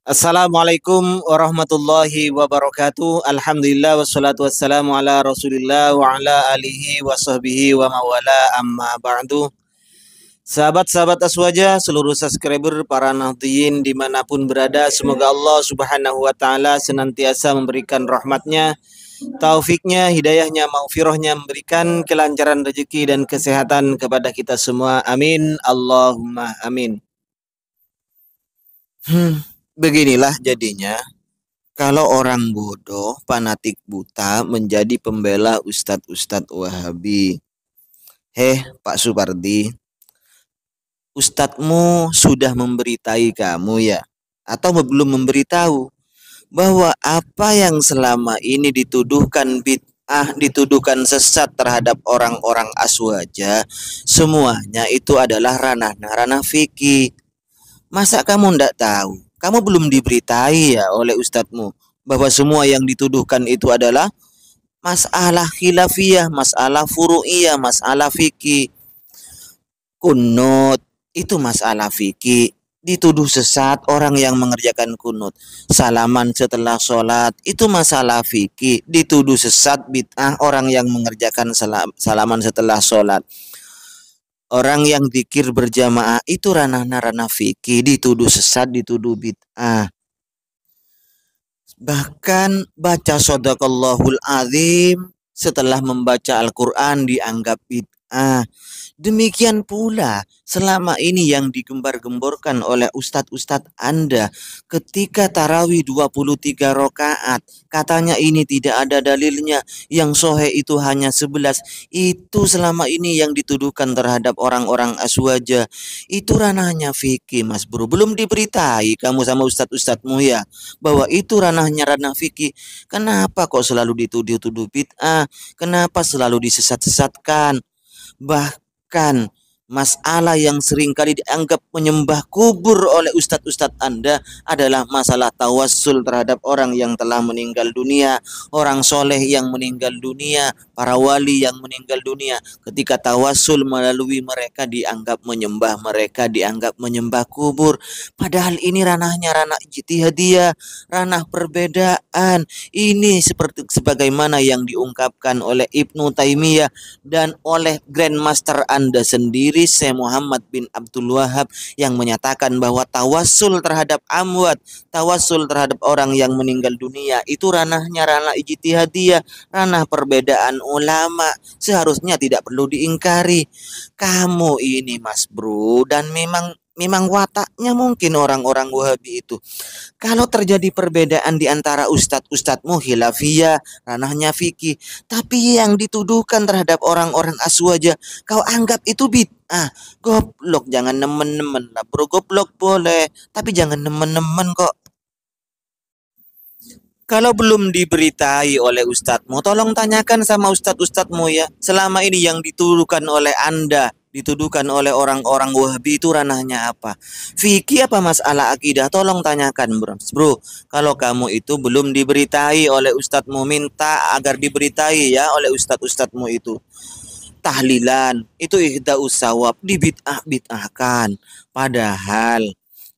Assalamualaikum warahmatullahi wabarakatuh. Alhamdulillah wassalatu wassalamu ala Rasulillah wa ala alihi wa sahbihi wa mawala amma ba'du. Sahabat-sahabat Aswaja, seluruh subscriber, para nahdien dimanapun berada, semoga Allah subhanahu wa ta'ala senantiasa memberikan rahmatnya, taufiknya, hidayahnya, maghfirahnya, memberikan kelancaran rezeki dan kesehatan kepada kita semua. Amin. Allahumma amin. Beginilah jadinya kalau orang bodoh, fanatik buta menjadi pembela ustadz-ustadz Wahabi. Pak Supardi, ustadzmu sudah memberitahu kamu ya? Atau belum memberitahu bahwa apa yang selama ini dituduhkan bid'ah, dituduhkan sesat terhadap orang-orang Aswaja, semuanya itu adalah ranah-ranah fikih. Masa kamu ndak tahu? Kamu belum diberitahi ya oleh ustadzmu bahwa semua yang dituduhkan itu adalah masalah khilafiyah, masalah furu'iyah, masalah fikih. Kunut itu masalah fikih. Dituduh sesat orang yang mengerjakan kunut. Salaman setelah sholat itu masalah fikih. Dituduh sesat bid'ah orang yang mengerjakan salaman setelah sholat. Orang yang zikir berjamaah itu ranah fikih, dituduh sesat, dituduh bid'ah. Bahkan baca shadaqallahul azim setelah membaca Al-Quran dianggap bid'ah. Demikian pula selama ini yang digembar-gemborkan oleh ustadz-ustadz Anda ketika tarawih 23 rakaat, katanya ini tidak ada dalilnya, yang sahih itu hanya 11. Itu selama ini yang dituduhkan terhadap orang-orang Aswaja. Itu ranahnya fikih, Mas Bro. Belum diberitai kamu sama ustadz-ustadzmu ya bahwa itu ranah fikih. Kenapa kok selalu dituduh-tuduh bid'ah? Kenapa selalu disesat-sesatkan? Bahkan masalah yang seringkali dianggap menyembah kubur oleh ustadz-ustadz Anda adalah masalah tawassul terhadap orang yang telah meninggal dunia, orang soleh yang meninggal dunia, para wali yang meninggal dunia. Ketika tawassul melalui mereka dianggap menyembah mereka, dianggap menyembah kubur. Padahal ini ranahnya ranah ijtihadiyah, ranah perbedaan. Ini seperti sebagaimana yang diungkapkan oleh Ibnu Taimiyah dan oleh Grandmaster Anda sendiri, Syekh Muhammad bin Abdul Wahab, yang menyatakan bahwa tawassul terhadap amwat, tawassul terhadap orang yang meninggal dunia itu ranahnya ranah ijtihadiyah, ranah perbedaan ulama, seharusnya tidak perlu diingkari. Kamu ini Mas Bro, dan memang wataknya mungkin orang-orang Wahabi itu. Kalau terjadi perbedaan di antara ustadz-ustadzmu khilafiyah, ranahnya fikih, tapi yang dituduhkan terhadap orang-orang Aswaja kau anggap itu bid'ah. Goblok, jangan nemen-nemen lah bro. Goblok boleh, tapi jangan nemen-nemen kok. Kalau belum diberitai oleh ustadzmu, tolong tanyakan sama ustadz-ustadzmu ya. Selama ini yang dituduhkan oleh Anda, dituduhkan oleh orang-orang Wahabi itu ranahnya apa? Fikih apa masalah akidah? Tolong tanyakan bro. Bro, kalau kamu itu belum diberitai oleh ustadzmu, minta agar diberitai ya oleh ustadz-ustadzmu itu. Tahlilan itu ihda'us sawab, dibid'ah-bid'ahkan. Padahal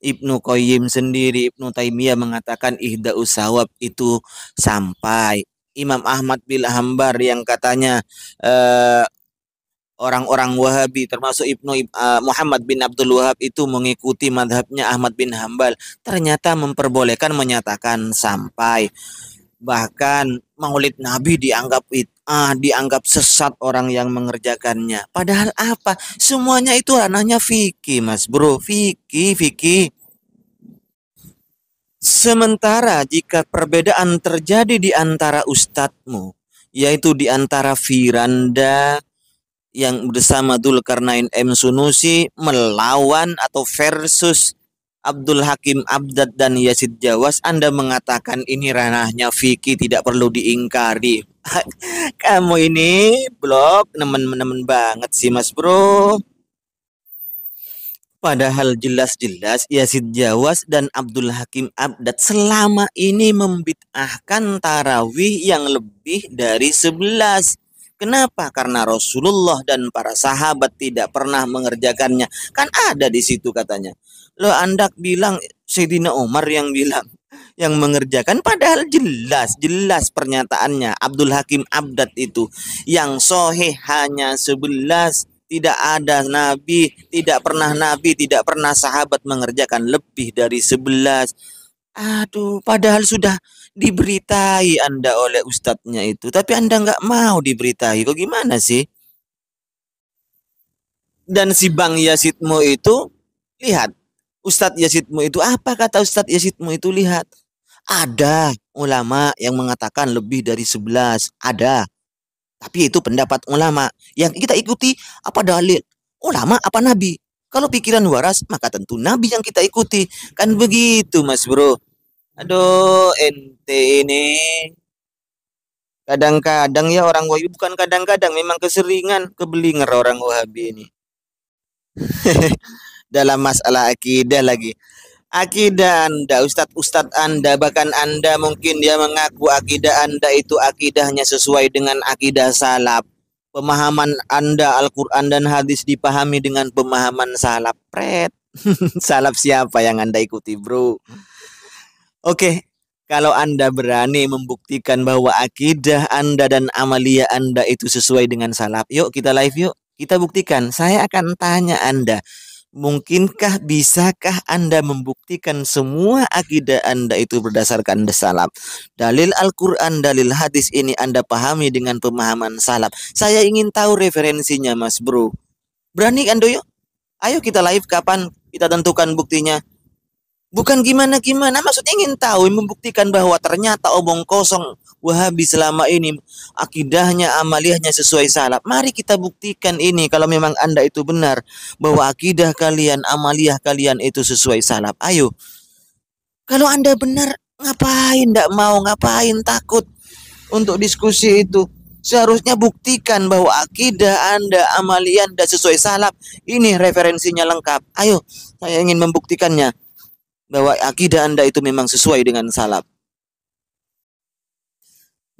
Ibnu Qayyim sendiri, Ibnu Taimiyah mengatakan ihda'us sawab itu sampai. Imam Ahmad bin Hanbal yang katanya eh, orang-orang Wahabi termasuk Muhammad bin Abdul Wahab itu mengikuti madhabnya Ahmad bin Hanbal, ternyata memperbolehkan menyatakan sampai. Bahkan Maulid Nabi dianggap bid'ah, dianggap sesat orang yang mengerjakannya. Padahal apa? Semuanya itu ranahnya fikih, Mas Bro. Fikih. Sementara jika perbedaan terjadi di antara ustadzmu, yaitu di antara Firanda yang bersama Dzulkarnain M. Sunusi melawan atau versus Abdul Hakim Abdad dan Yazid Jawas, Anda mengatakan ini ranahnya fikih, tidak perlu diingkari. Kamu ini blok nemen-nemen banget sih Mas Bro. Padahal jelas-jelas Yazid Jawas dan Abdul Hakim Abdad selama ini membid'ahkan tarawih yang lebih dari 11. Kenapa? Karena Rasulullah dan para sahabat tidak pernah mengerjakannya. Kan ada di situ katanya. Lo Anda bilang Sayyidina Umar yang bilang yang mengerjakan, padahal jelas pernyataannya Abdul Hakim Abdad itu yang sahih hanya 11. Tidak ada nabi, tidak pernah sahabat mengerjakan lebih dari 11. Aduh, padahal sudah diberitai Anda oleh ustadznya itu, tapi Anda nggak mau diberitai. Kok gimana sih? Dan si Bang Yasidmu itu, lihat, Ustadz Yasidmu itu, apa kata Ustadz Yasidmu itu, lihat. Ada ulama yang mengatakan lebih dari 11. Ada. Tapi itu pendapat ulama. Yang kita ikuti apa dalil? Ulama apa nabi? Kalau pikiran waras, maka tentu nabi yang kita ikuti. Kan begitu, Mas Bro. Aduh, ente ini. Kadang-kadang ya orang Wahabi, bukan kadang-kadang, memang keseringan kebelinger orang Wahabi ini. Dalam masalah akidah lagi. Akidah Anda, ustadz-ustadz Anda, bahkan Anda mungkin dia mengaku akidah Anda itu akidahnya sesuai dengan akidah salaf. Pemahaman Anda Al-Quran dan hadis dipahami dengan pemahaman salaf. Pret. Salaf siapa yang Anda ikuti, bro? Oke, kalau Anda berani membuktikan bahwa akidah Anda dan amalia Anda itu sesuai dengan salaf, yuk kita live yuk. Kita buktikan. Saya akan tanya Anda, mungkinkah, bisakah Anda membuktikan semua akidah Anda itu berdasarkan salaf? Dalil Al-Quran, dalil hadis ini Anda pahami dengan pemahaman salaf. Saya ingin tahu referensinya, Mas Bro. Berani Anda yuk? Ayo kita live, kapan kita tentukan buktinya. Bukan gimana-gimana, maksudnya ingin tahu, membuktikan bahwa ternyata omong kosong Wahabi selama ini akidahnya, amaliyahnya sesuai salaf. Mari kita buktikan ini kalau memang Anda itu benar bahwa akidah kalian, amaliyah kalian itu sesuai salaf. Ayo. Kalau Anda benar, ngapain ndak mau, ngapain takut untuk diskusi itu? Seharusnya buktikan bahwa akidah Anda, amaliyah Anda sesuai salaf. Ini referensinya lengkap. Ayo, saya ingin membuktikannya bahwa akidah Anda itu memang sesuai dengan salaf.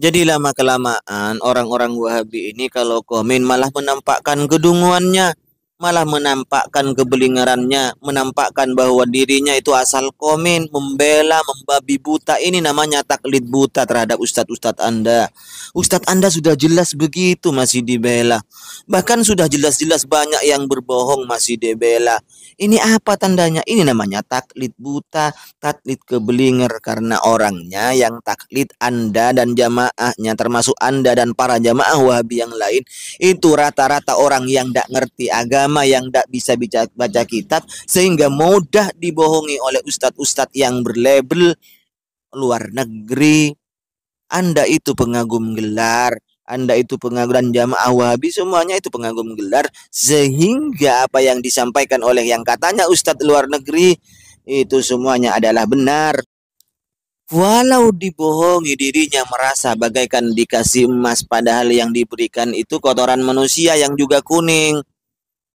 Jadi lama-kelamaan orang-orang Wahabi ini kalau komen malah menampakkan kedunguannya, malah menampakkan kebelingerannya, menampakkan bahwa dirinya itu asal komen, membela, membabi buta. Ini namanya taklid buta terhadap ustadz-ustadz Anda. Ustadz Anda sudah jelas begitu masih dibela. Bahkan sudah jelas-jelas banyak yang berbohong masih dibela. Ini apa tandanya? Ini namanya taklid buta, taklid kebelinger, karena orangnya yang taklid Anda dan jamaahnya, termasuk Anda dan para jamaah Wahabi yang lain, itu rata-rata orang yang tidak ngerti agama, yang tidak bisa baca kitab, sehingga mudah dibohongi oleh ustadz-ustadz yang berlabel luar negeri. Anda itu pengagum gelar, Anda itu pengagum jamaah Wahabi, semuanya itu pengagum gelar, sehingga apa yang disampaikan oleh yang katanya ustadz luar negeri itu semuanya adalah benar. Walau dibohongi, dirinya merasa bagaikan dikasih emas, padahal yang diberikan itu kotoran manusia yang juga kuning.